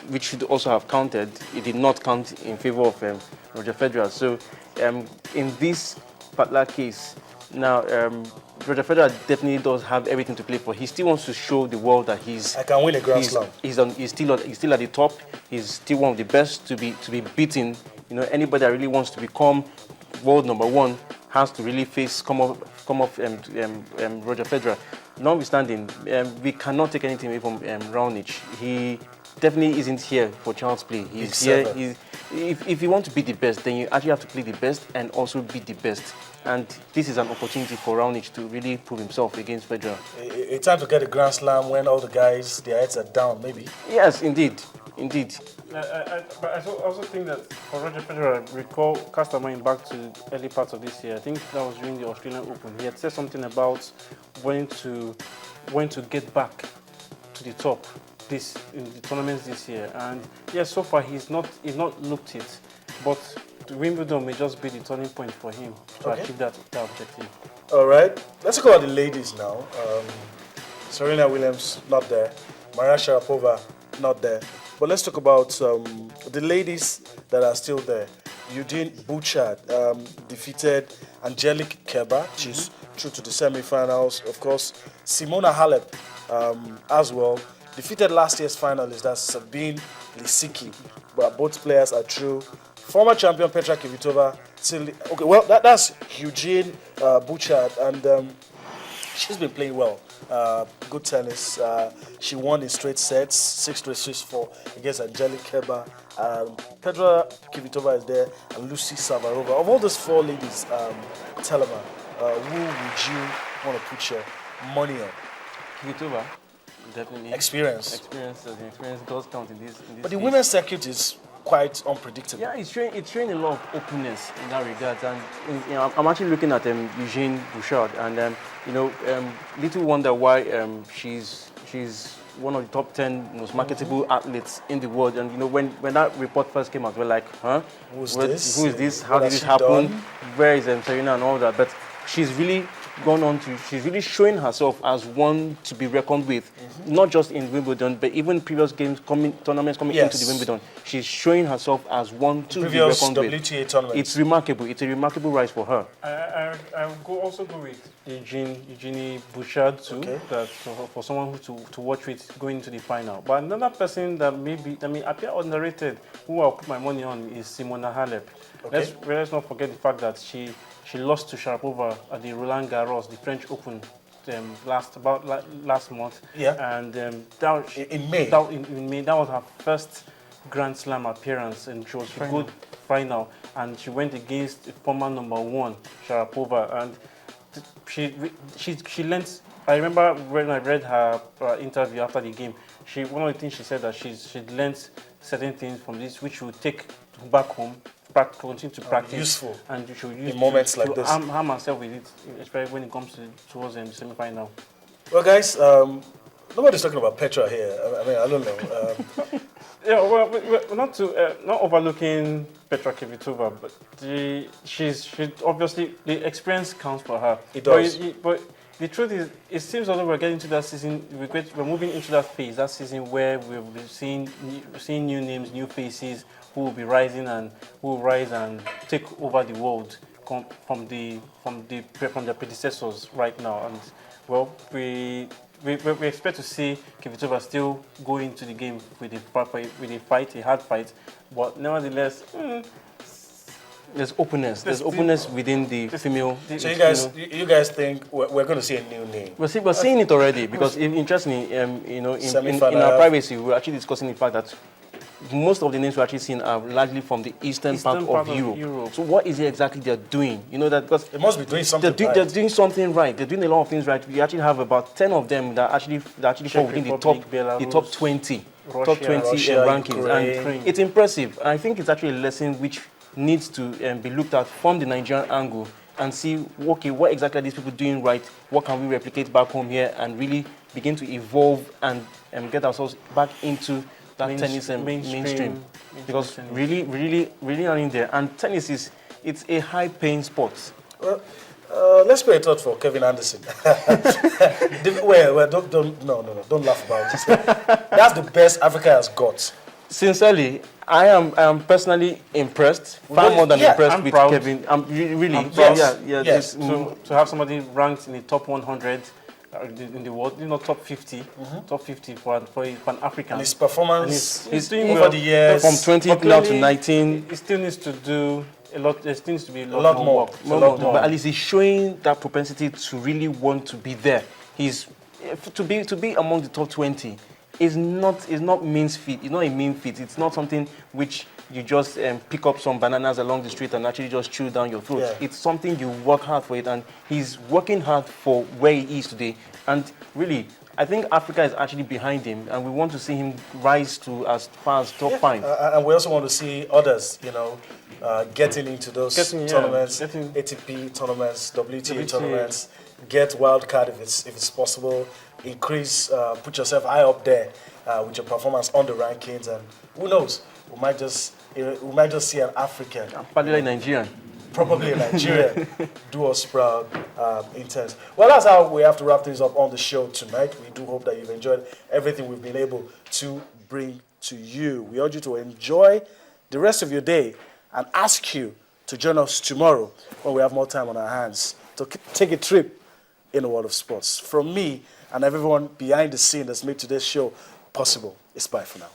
which should also have counted, it did not count in favor of Roger Federer. So in this particular case, now Roger Federer definitely does have everything to play for. He still wants to show the world that I can win a Grand Slam. He's still at the top. He's still one of the best to be beaten. You know, anybody that really wants to become world number one has to really come off Roger Federer. Notwithstanding, we cannot take anything away from Raonic. He definitely isn't here for child's play. He's here. If you want to be the best, then you actually have to play the best and also be the best. And this is an opportunity for Raonic to really prove himself against Federer. It's time to get a Grand Slam when all the guys, their heads are down, maybe. Yes, indeed. But I also think that for Roger Federer, cast our mind back to early parts of this year. I think that was during the Australian Open. He had said something about when to get back to the top in the tournaments this year. And yes, so far he's not looked it, but Wimbledon may just be the turning point for him to achieve that objective. All right, let's talk about the ladies now. Serena Williams not there, Maria Sharapova not there. But let's talk about the ladies that are still there. Eugenie Bouchard defeated Angelique Kerber. She's through to the semi-finals. Of course, Simona Halep as well defeated last year's finalist, that's Sabine Lisicki. But both players are through. Former champion Petra Kvitova. That's Eugenie Bouchard, and she's been playing well. Good tennis. She won in straight sets, 6-3, 6-4 against Angelique Kerber. Petra Kvitova is there, and Lucy Savarova. Of all those four ladies, Telemann, who would you want to put your money on? Kvitova, definitely. Experience does count in this. But the women's circuit is quite unpredictable. Yeah, it's showing a lot of openness in that regard, and I'm actually looking at Eugenie Bouchard, and little wonder why she's one of the top 10 most marketable athletes in the world. And when that report first came out, we're like, huh? Who is this? How did this happen? Where is Serena and all that? But she's really she's really showing herself as one to be reckoned with, not just in Wimbledon, but even previous tournaments coming into the Wimbledon. She's showing herself as one to be reckoned with. WTA tournament. It's remarkable. It's a remarkable rise for her. I will also go with Eugenie Bouchard too. Okay. That for someone to watch with going into the final. But another person that appear underrated, who I'll put my money on, is Simona Halep. Okay. Let's not forget the fact that she lost to Sharapova at the Roland Garros, the French Open, last month. Yeah. And in May. In May, that was her first Grand Slam appearance, and she was a good final. And she went against the former number one, Sharapova, and she learned. I remember when I read her interview after the game. One of the things she said that she'd learned certain things from this, which she would take back home. Continue to practice, useful, and you should use in moments like this. Harm herself with it, especially when it comes towards the semi-final. Well, guys, nobody's talking about Petra here. I don't know. We're not overlooking Petra Kvitova, but she's obviously the experience counts for her. It does. But the truth is, it seems as though we're getting to that season. We're moving into that phase, that season where we'll be seeing new names, new faces who will be rising and who will rise and take over the world from their predecessors right now. And well, we expect to see Kvitova still go into the game with a hard fight, but nevertheless. There's openness. There's openness within the female. So you guys think we're going to see a new name? We're seeing it already, because interestingly, in our privacy, we're actually discussing the fact that most of the names we're actually seeing are largely from the eastern part of Europe. So what is it exactly they're doing? That they must be doing something right. They're doing something right. They're doing a lot of things right. We actually have about 10 of them that actually fall within the top 20, Russia, rankings, Ukraine. And it's impressive. I think it's actually a lesson which needs to be looked at from the Nigerian angle and see, okay, what exactly are these people doing right? What can we replicate back home here and really begin to evolve and get ourselves back into that tennis mainstream. Because really are in there. And tennis it's a high-paying sport. Well, let's play a thought for Kevin Anderson. Don't laugh about it. That's the best Africa has got. Sincerely, I am personally impressed, far more than impressed I'm with proud. Kevin. Really, I'm proud. Yes. To have somebody ranked in the top 100 in the world, top 50, top 50 for an African. And his performance He's doing over well. the years. from 20 But now to clearly, 19. He still needs to do a lot. There still needs to be a lot, lot more more. work. A lot more. But at least he's showing that propensity to really want to be there. He's to be among the top 20 is not means feat. It's not a mean feat. It's not something which you just pick up some bananas along the street and actually just chew down your throat. Yeah. It's something you work hard for it, and he's working hard for where he is today. And really, I think Africa is actually behind him, and we want to see him rise to as far as top 5. And we also want to see others, getting into those tournaments, getting- ATP tournaments, WTA tournaments, get wild card if it's possible, increase, put yourself high up there with your performance on the rankings, and who knows, we might just see an African, Particularly Nigerian. probably a Nigerian, do us proud, intense. Well, that's how we have to wrap things up on the show tonight. We do hope that you've enjoyed everything we've been able to bring to you. We urge you to enjoy the rest of your day and ask you to join us tomorrow when we have more time on our hands to take a trip in the world of sports. From me and everyone behind the scene that's made today's show possible, it's bye for now.